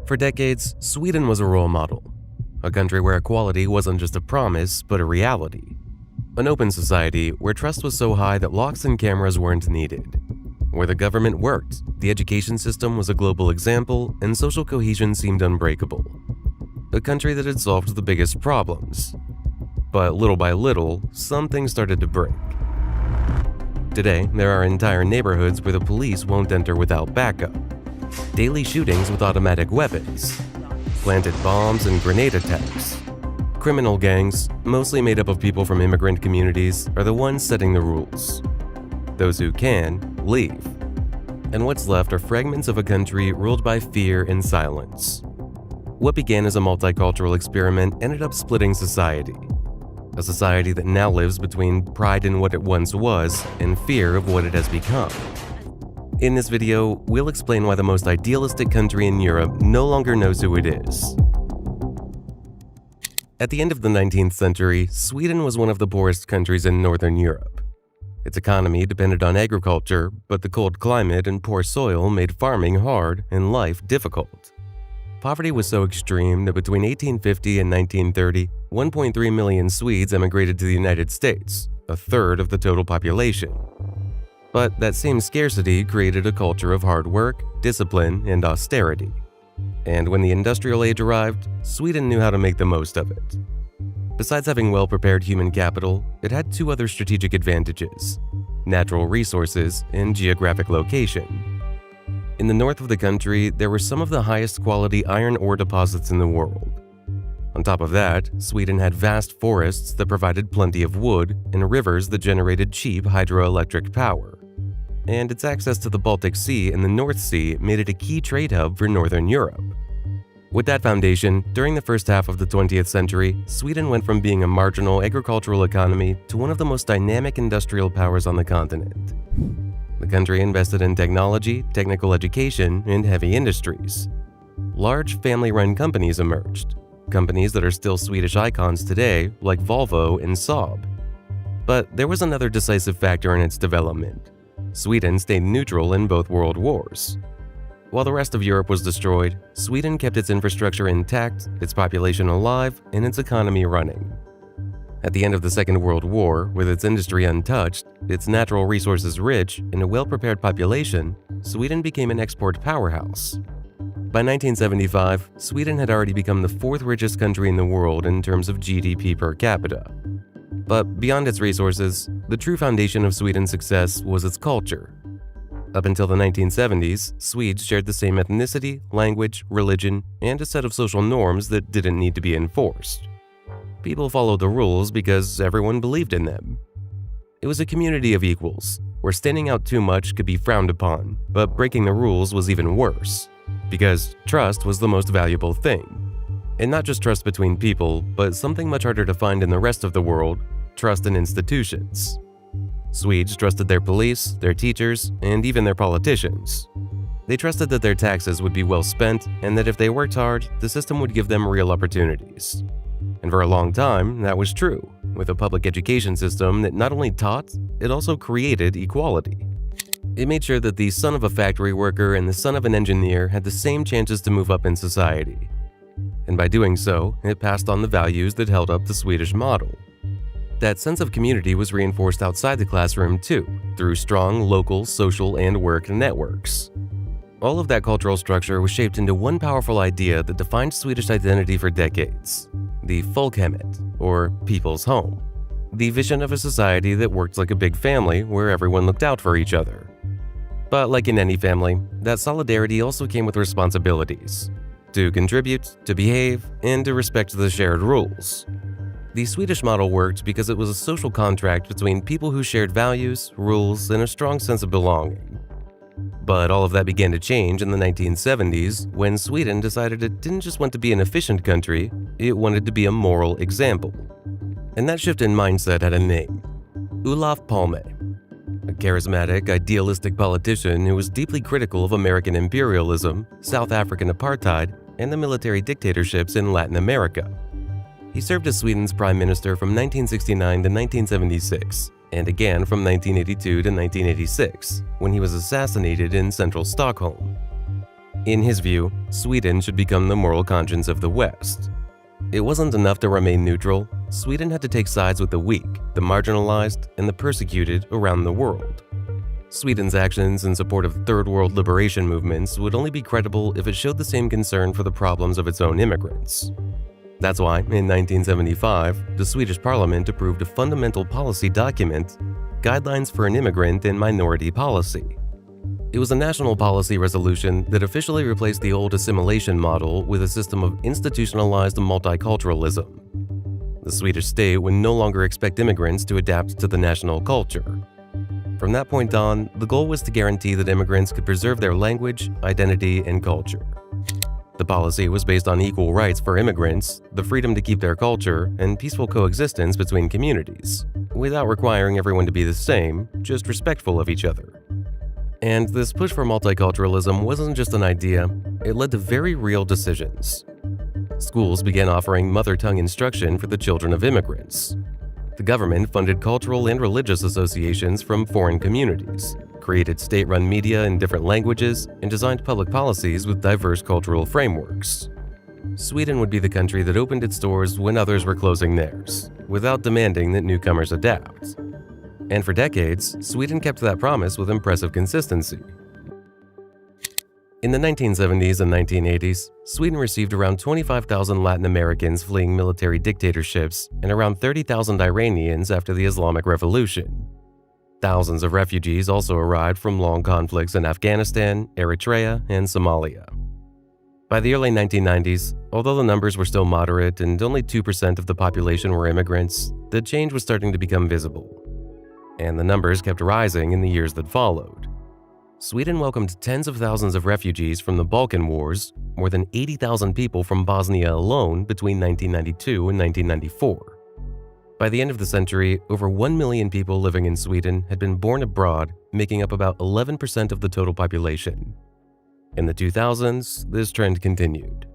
For decades, Sweden was a role model, a country where equality wasn't just a promise, but a reality. An open society where trust was so high that locks and cameras weren't needed. Where the government worked, the education system was a global example, and social cohesion seemed unbreakable. A country that had solved the biggest problems. But little by little, some things started to break. Today, there are entire neighborhoods where the police won't enter without backup. Daily shootings with automatic weapons. Planted bombs and grenade attacks. Criminal gangs, mostly made up of people from immigrant communities, are the ones setting the rules. Those who can, leave. And what's left are fragments of a country ruled by fear and silence. What began as a multicultural experiment ended up splitting society. A society that now lives between pride in what it once was and fear of what it has become. In this video, we'll explain why the most idealistic country in Europe no longer knows who it is. At the end of the 19th century, Sweden was one of the poorest countries in Northern Europe. Its economy depended on agriculture, but the cold climate and poor soil made farming hard and life difficult. Poverty was so extreme that between 1850 and 1930, 1.3 million Swedes emigrated to the United States, a third of the total population. But that same scarcity created a culture of hard work, discipline, and austerity. And when the industrial age arrived, Sweden knew how to make the most of it. Besides having well-prepared human capital, it had two other strategic advantages: natural resources and geographic location. In the north of the country, there were some of the highest quality iron ore deposits in the world. On top of that, Sweden had vast forests that provided plenty of wood and rivers that generated cheap hydroelectric power. And its access to the Baltic Sea and the North Sea made it a key trade hub for Northern Europe. With that foundation, during the first half of the 20th century, Sweden went from being a marginal agricultural economy to one of the most dynamic industrial powers on the continent. The country invested in technology, technical education, and heavy industries. Large family-run companies emerged, companies that are still Swedish icons today, like Volvo and Saab. But there was another decisive factor in its development. Sweden stayed neutral in both world wars. While the rest of Europe was destroyed, Sweden kept its infrastructure intact, its population alive, and its economy running. At the end of the Second World War, with its industry untouched, its natural resources rich, and a well-prepared population, Sweden became an export powerhouse. By 1975, Sweden had already become the fourth richest country in the world in terms of GDP per capita. But beyond its resources, the true foundation of Sweden's success was its culture. Up until the 1970s, Swedes shared the same ethnicity, language, religion, and a set of social norms that didn't need to be enforced. People followed the rules because everyone believed in them. It was a community of equals, where standing out too much could be frowned upon, but breaking the rules was even worse, because trust was the most valuable thing. And not just trust between people, but something much harder to find in the rest of the world: trust in institutions. Swedes trusted their police, their teachers, and even their politicians. They trusted that their taxes would be well spent, and that if they worked hard, the system would give them real opportunities. And for a long time, that was true, with a public education system that not only taught, it also created equality. It made sure that the son of a factory worker and the son of an engineer had the same chances to move up in society. And by doing so, it passed on the values that held up the Swedish model. That sense of community was reinforced outside the classroom too, through strong local, social, and work networks. All of that cultural structure was shaped into one powerful idea that defined Swedish identity for decades: the folkhemmet, or people's home. The vision of a society that worked like a big family where everyone looked out for each other. But like in any family, that solidarity also came with responsibilities: to contribute, to behave, and to respect the shared rules. The Swedish model worked because it was a social contract between people who shared values, rules, and a strong sense of belonging. But all of that began to change in the 1970s when Sweden decided it didn't just want to be an efficient country, it wanted to be a moral example. And that shift in mindset had a name: Olof Palme, a charismatic, idealistic politician who was deeply critical of American imperialism, South African apartheid, and the military dictatorships in Latin America. He served as Sweden's prime minister from 1969 to 1976, and again from 1982 to 1986, when he was assassinated in central Stockholm. In his view, Sweden should become the moral conscience of the West. It wasn't enough to remain neutral. Sweden had to take sides with the weak, the marginalized, and the persecuted around the world. Sweden's actions in support of third world liberation movements would only be credible if it showed the same concern for the problems of its own immigrants. That's why, in 1975, the Swedish parliament approved a fundamental policy document, Guidelines for an Immigrant and Minority Policy. It was a national policy resolution that officially replaced the old assimilation model with a system of institutionalized multiculturalism. The Swedish state would no longer expect immigrants to adapt to the national culture. From that point on, the goal was to guarantee that immigrants could preserve their language, identity, and culture. The policy was based on equal rights for immigrants, the freedom to keep their culture, and peaceful coexistence between communities, without requiring everyone to be the same, just respectful of each other. And this push for multiculturalism wasn't just an idea, it led to very real decisions. Schools began offering mother tongue instruction for the children of immigrants. The government funded cultural and religious associations from foreign communities, created state-run media in different languages, and designed public policies with diverse cultural frameworks. Sweden would be the country that opened its doors when others were closing theirs, without demanding that newcomers adapt. And for decades, Sweden kept that promise with impressive consistency. In the 1970s and 1980s, Sweden received around 25,000 Latin Americans fleeing military dictatorships and around 30,000 Iranians after the Islamic Revolution. Thousands of refugees also arrived from long conflicts in Afghanistan, Eritrea, and Somalia. By the early 1990s, although the numbers were still moderate and only 2% of the population were immigrants, the change was starting to become visible. And the numbers kept rising in the years that followed. Sweden welcomed tens of thousands of refugees from the Balkan Wars, more than 80,000 people from Bosnia alone between 1992 and 1994. By the end of the century, over 1 million people living in Sweden had been born abroad, making up about 11% of the total population. In the 2000s, this trend continued.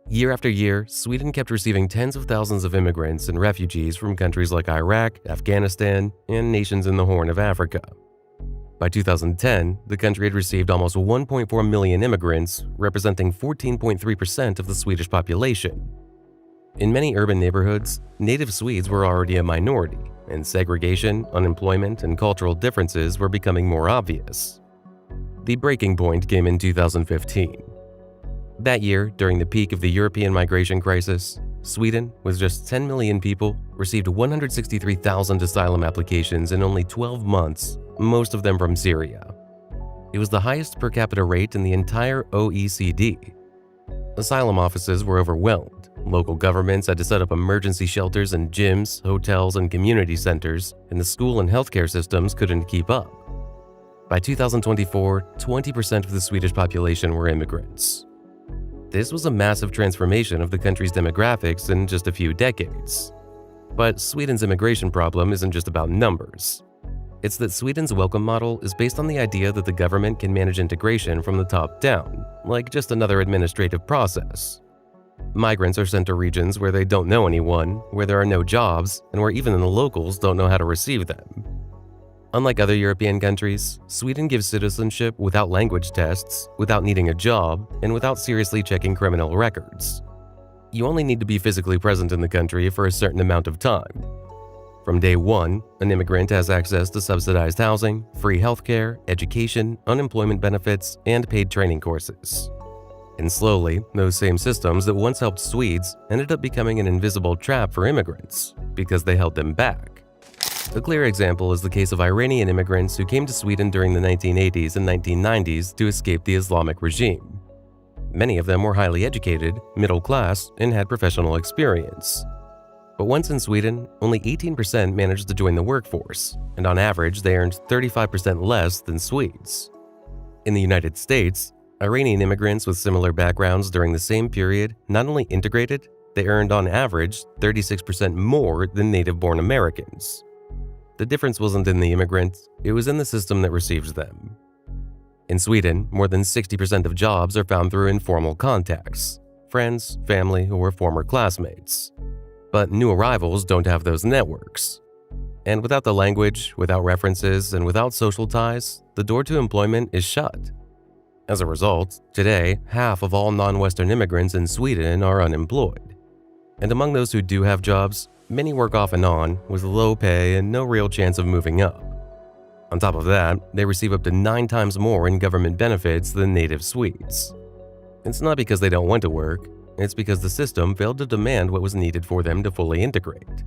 Year after year, Sweden kept receiving tens of thousands of immigrants and refugees from countries like Iraq, Afghanistan, and nations in the Horn of Africa. By 2010, the country had received almost 1.4 million immigrants, representing 14.3% of the Swedish population. In many urban neighborhoods, native Swedes were already a minority, and segregation, unemployment, and cultural differences were becoming more obvious. The breaking point came in 2015. That year, during the peak of the European migration crisis, Sweden, with just 10 million people, received 163,000 asylum applications in only 12 months, most of them from Syria. It was the highest per capita rate in the entire OECD. Asylum offices were overwhelmed. Local governments had to set up emergency shelters in gyms, hotels, and community centers, and the school and healthcare systems couldn't keep up. By 2024, 20% of the Swedish population were immigrants. This was a massive transformation of the country's demographics in just a few decades. But Sweden's immigration problem isn't just about numbers. It's that Sweden's welcome model is based on the idea that the government can manage integration from the top down, like just another administrative process. Migrants are sent to regions where they don't know anyone, where there are no jobs, and where even the locals don't know how to receive them. Unlike other European countries, Sweden gives citizenship without language tests, without needing a job, and without seriously checking criminal records. You only need to be physically present in the country for a certain amount of time. From day one, an immigrant has access to subsidized housing, free healthcare, education, unemployment benefits, and paid training courses. And slowly, those same systems that once helped Swedes ended up becoming an invisible trap for immigrants because they held them back. A clear example is the case of Iranian immigrants who came to Sweden during the 1980s and 1990s to escape the Islamic regime. Many of them were highly educated, middle class, and had professional experience. But once in Sweden, only 18% managed to join the workforce, and on average they earned 35% less than Swedes. In the United States, Iranian immigrants with similar backgrounds during the same period not only integrated, they earned on average 36% more than native-born Americans. The difference wasn't in the immigrants, it was in the system that received them. In Sweden, more than 60% of jobs are found through informal contacts, friends, family, or former classmates. But new arrivals don't have those networks. And without the language, without references, and without social ties, the door to employment is shut. As a result, today, half of all non-Western immigrants in Sweden are unemployed. And among those who do have jobs, many work off and on with low pay and no real chance of moving up. On top of that, they receive up to 9 times more in government benefits than native Swedes. It's not because they don't want to work, it's because the system failed to demand what was needed for them to fully integrate.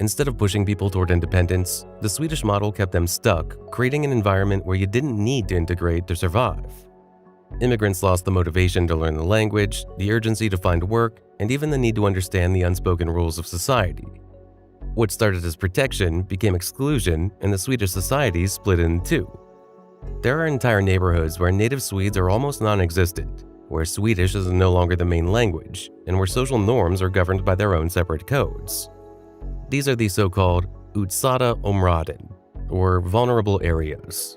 Instead of pushing people toward independence, the Swedish model kept them stuck, creating an environment where you didn't need to integrate to survive. Immigrants lost the motivation to learn the language, the urgency to find work, and even the need to understand the unspoken rules of society. What started as protection became exclusion, and the Swedish society split in two. There are entire neighborhoods where native Swedes are almost non-existent, where Swedish is no longer the main language, and where social norms are governed by their own separate codes. These are the so-called utsatta områden, or vulnerable areas.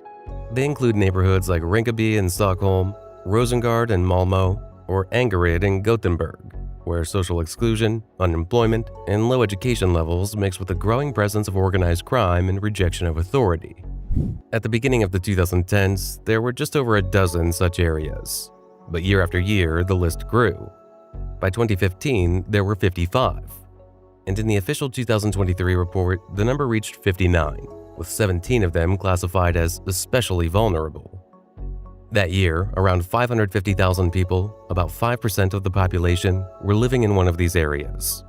They include neighborhoods like Rinkeby in Stockholm, Rosengård in Malmö, or Angered in Gothenburg, where social exclusion, unemployment, and low education levels mix with a growing presence of organized crime and rejection of authority. At the beginning of the 2010s, there were just over a dozen such areas, but year after year, the list grew. By 2015, there were 55, and in the official 2023 report, the number reached 59, with 17 of them classified as especially vulnerable. That year, around 550,000 people, about 5% of the population, were living in one of these areas.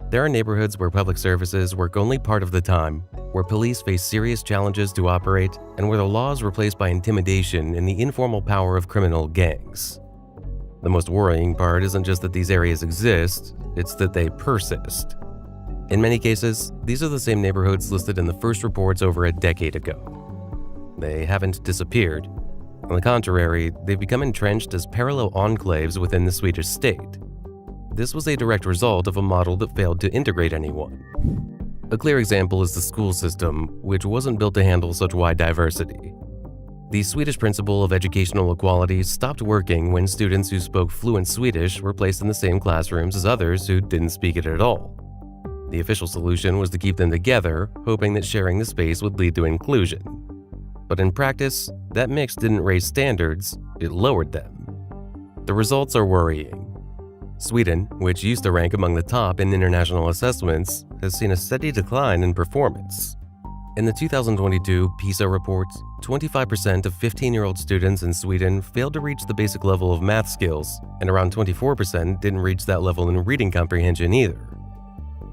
There are neighborhoods where public services work only part of the time, where police face serious challenges to operate, and where the law is replaced by intimidation and the informal power of criminal gangs. The most worrying part isn't just that these areas exist, it's that they persist. In many cases, these are the same neighborhoods listed in the first reports over a decade ago. They haven't disappeared. On the contrary, they've become entrenched as parallel enclaves within the Swedish state. This was a direct result of a model that failed to integrate anyone. A clear example is the school system, which wasn't built to handle such wide diversity. The Swedish principle of educational equality stopped working when students who spoke fluent Swedish were placed in the same classrooms as others who didn't speak it at all. The official solution was to keep them together, hoping that sharing the space would lead to inclusion. But in practice, that mix didn't raise standards, it lowered them. The results are worrying. Sweden, which used to rank among the top in international assessments, has seen a steady decline in performance. In the 2022 PISA report, 25% of 15-year-old students in Sweden failed to reach the basic level of math skills, and around 24% didn't reach that level in reading comprehension either.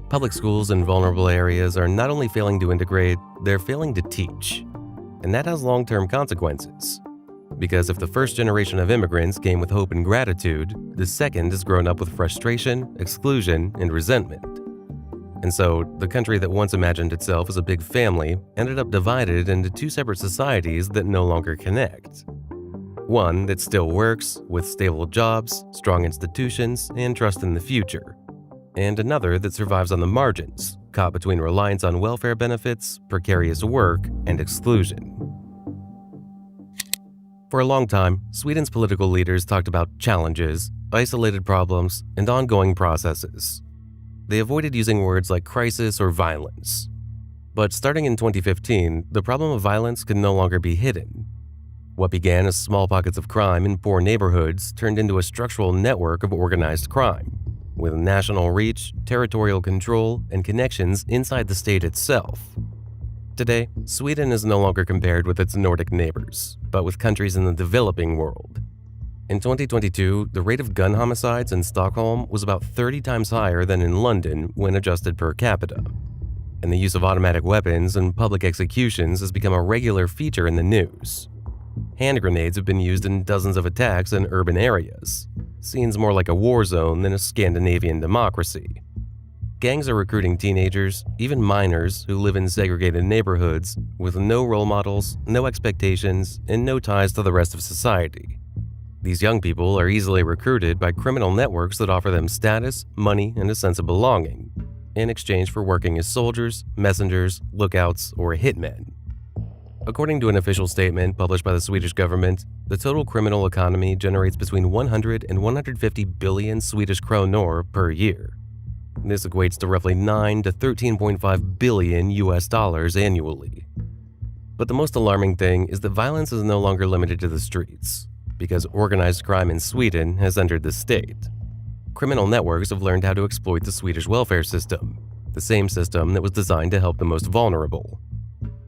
Public schools in vulnerable areas are not only failing to integrate, they're failing to teach. And that has long-term consequences. Because if the first generation of immigrants came with hope and gratitude, the second has grown up with frustration, exclusion, and resentment. And so, the country that once imagined itself as a big family ended up divided into two separate societies that no longer connect. One that still works, with stable jobs, strong institutions, and trust in the future. And another that survives on the margins, caught between reliance on welfare benefits, precarious work, and exclusion. For a long time, Sweden's political leaders talked about challenges, isolated problems, and ongoing processes. They avoided using words like crisis or violence. But starting in 2015, the problem of violence could no longer be hidden. What began as small pockets of crime in poor neighborhoods turned into a structural network of organized crime, with national reach, territorial control, and connections inside the state itself. Today, Sweden is no longer compared with its Nordic neighbors, but with countries in the developing world. In 2022, the rate of gun homicides in Stockholm was about 30 times higher than in London when adjusted per capita. And the use of automatic weapons and public executions has become a regular feature in the news. Hand grenades have been used in dozens of attacks in urban areas. Seems more like a war zone than a Scandinavian democracy. Gangs are recruiting teenagers, even minors, who live in segregated neighborhoods with no role models, no expectations, and no ties to the rest of society. These young people are easily recruited by criminal networks that offer them status, money, and a sense of belonging, in exchange for working as soldiers, messengers, lookouts, or hitmen. According to an official statement published by the Swedish government, the total criminal economy generates between 100 and 150 billion Swedish kronor per year. This equates to roughly 9 to 13.5 billion US dollars annually. But the most alarming thing is that violence is no longer limited to the streets. because organized crime in Sweden has entered the state. Criminal networks have learned how to exploit the Swedish welfare system, the same system that was designed to help the most vulnerable.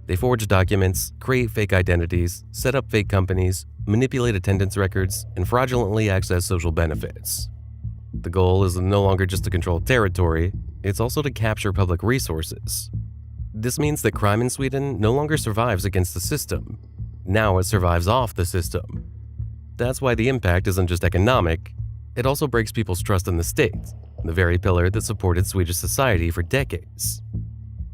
They forge documents, create fake identities, set up fake companies, manipulate attendance records, and fraudulently access social benefits. The goal is no longer just to control territory, it's also to capture public resources. This means that crime in Sweden no longer survives against the system. Now it survives off the system. That's why the impact isn't just economic, it also breaks people's trust in the state, the very pillar that supported Swedish society for decades.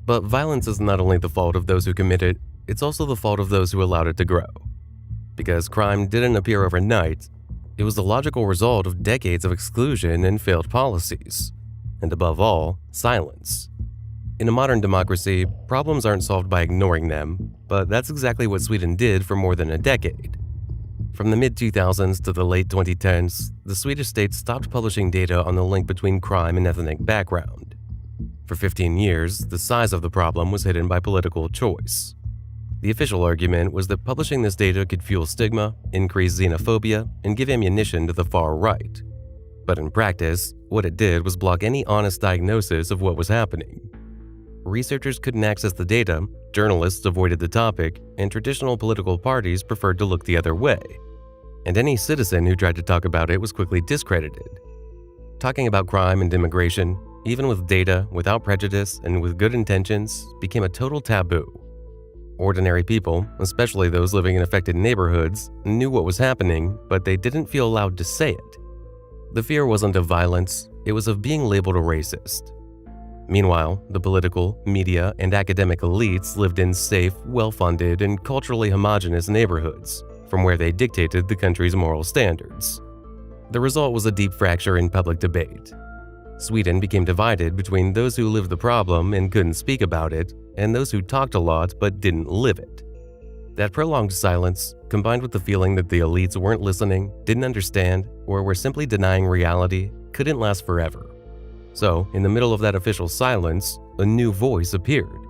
But violence is not only the fault of those who commit it, it's also the fault of those who allowed it to grow. Because crime didn't appear overnight, it was the logical result of decades of exclusion and failed policies. And above all, silence. In a modern democracy, problems aren't solved by ignoring them, but that's exactly what Sweden did for more than a decade. From the mid-2000s to the late 2010s, the Swedish state stopped publishing data on the link between crime and ethnic background. For 15 years, the size of the problem was hidden by political choice. The official argument was that publishing this data could fuel stigma, increase xenophobia, and give ammunition to the far right. But in practice, what it did was block any honest diagnosis of what was happening. Researchers couldn't access the data, journalists avoided the topic, and traditional political parties preferred to look the other way. And any citizen who tried to talk about it was quickly discredited. Talking about crime and immigration, even with data, without prejudice, and with good intentions, became a total taboo. Ordinary people, especially those living in affected neighborhoods, knew what was happening, but they didn't feel allowed to say it. The fear wasn't of violence, it was of being labeled a racist. Meanwhile, the political, media, and academic elites lived in safe, well-funded, and culturally homogenous neighborhoods, from where they dictated the country's moral standards. The result was a deep fracture in public debate. Sweden became divided between those who lived the problem and couldn't speak about it, and those who talked a lot but didn't live it. That prolonged silence, combined with the feeling that the elites weren't listening, didn't understand, or were simply denying reality, couldn't last forever. So, in the middle of that official silence, a new voice appeared.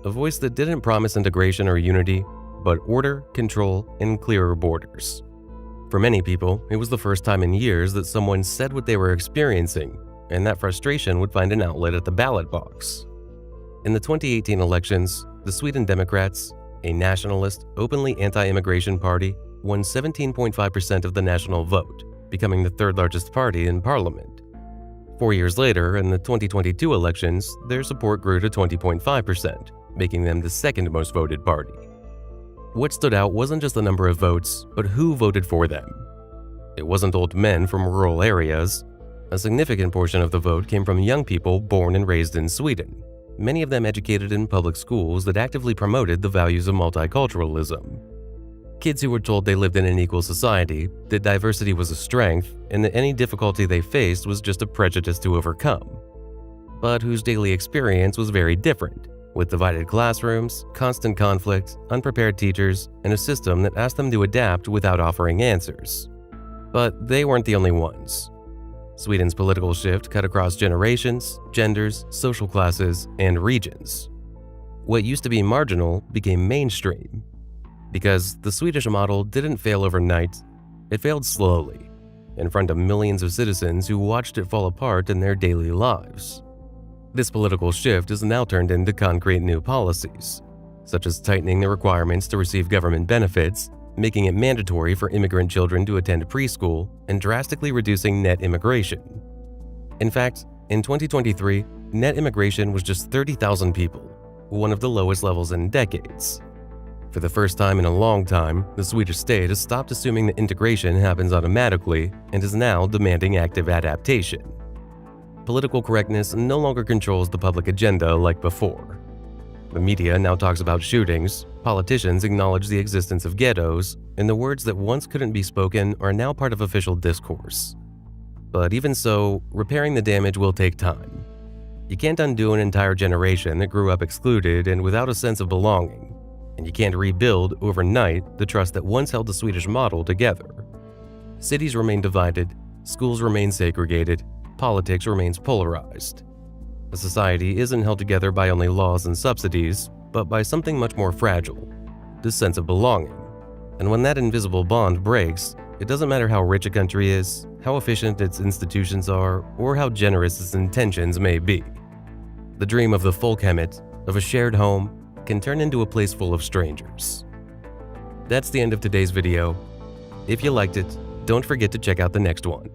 A voice that didn't promise integration or unity, but order, control, and clearer borders. For many people, it was the first time in years that someone said what they were experiencing, and that frustration would find an outlet at the ballot box. In the 2018 elections, the Sweden Democrats, a nationalist, openly anti-immigration party, won 17.5% of the national vote, becoming the third largest party in parliament. 4 years later, in the 2022 elections, their support grew to 20.5%, making them the second most voted party. What stood out wasn't just the number of votes, but who voted for them. It wasn't old men from rural areas. A significant portion of the vote came from young people born and raised in Sweden, many of them educated in public schools that actively promoted the values of multiculturalism. Kids who were told they lived in an equal society, that diversity was a strength, and that any difficulty they faced was just a prejudice to overcome. But whose daily experience was very different, with divided classrooms, constant conflict, unprepared teachers, and a system that asked them to adapt without offering answers. But they weren't the only ones. Sweden's political shift cut across generations, genders, social classes, and regions. What used to be marginal became mainstream. Because the Swedish model didn't fail overnight, it failed slowly, in front of millions of citizens who watched it fall apart in their daily lives. This political shift is now turned into concrete new policies, such as tightening the requirements to receive government benefits, making it mandatory for immigrant children to attend preschool, and drastically reducing net immigration. In fact, in 2023, net immigration was just 30,000 people, one of the lowest levels in decades. For the first time in a long time, the Swedish state has stopped assuming that integration happens automatically and is now demanding active adaptation. Political correctness no longer controls the public agenda like before. The media now talks about shootings, politicians acknowledge the existence of ghettos, and the words that once couldn't be spoken are now part of official discourse. But even so, repairing the damage will take time. You can't undo an entire generation that grew up excluded and without a sense of belonging, and you can't rebuild overnight the trust that once held the Swedish model together. Cities remain divided, schools remain segregated, politics remains polarized. A society isn't held together by only laws and subsidies, but by something much more fragile, the sense of belonging. And when that invisible bond breaks, It doesn't matter how rich a country is, how efficient its institutions are, or how generous its intentions may be. The dream of the Folkhemmet, of a shared home, can turn into a place full of strangers. That's the end of today's video. If you liked it, don't forget to check out the next one.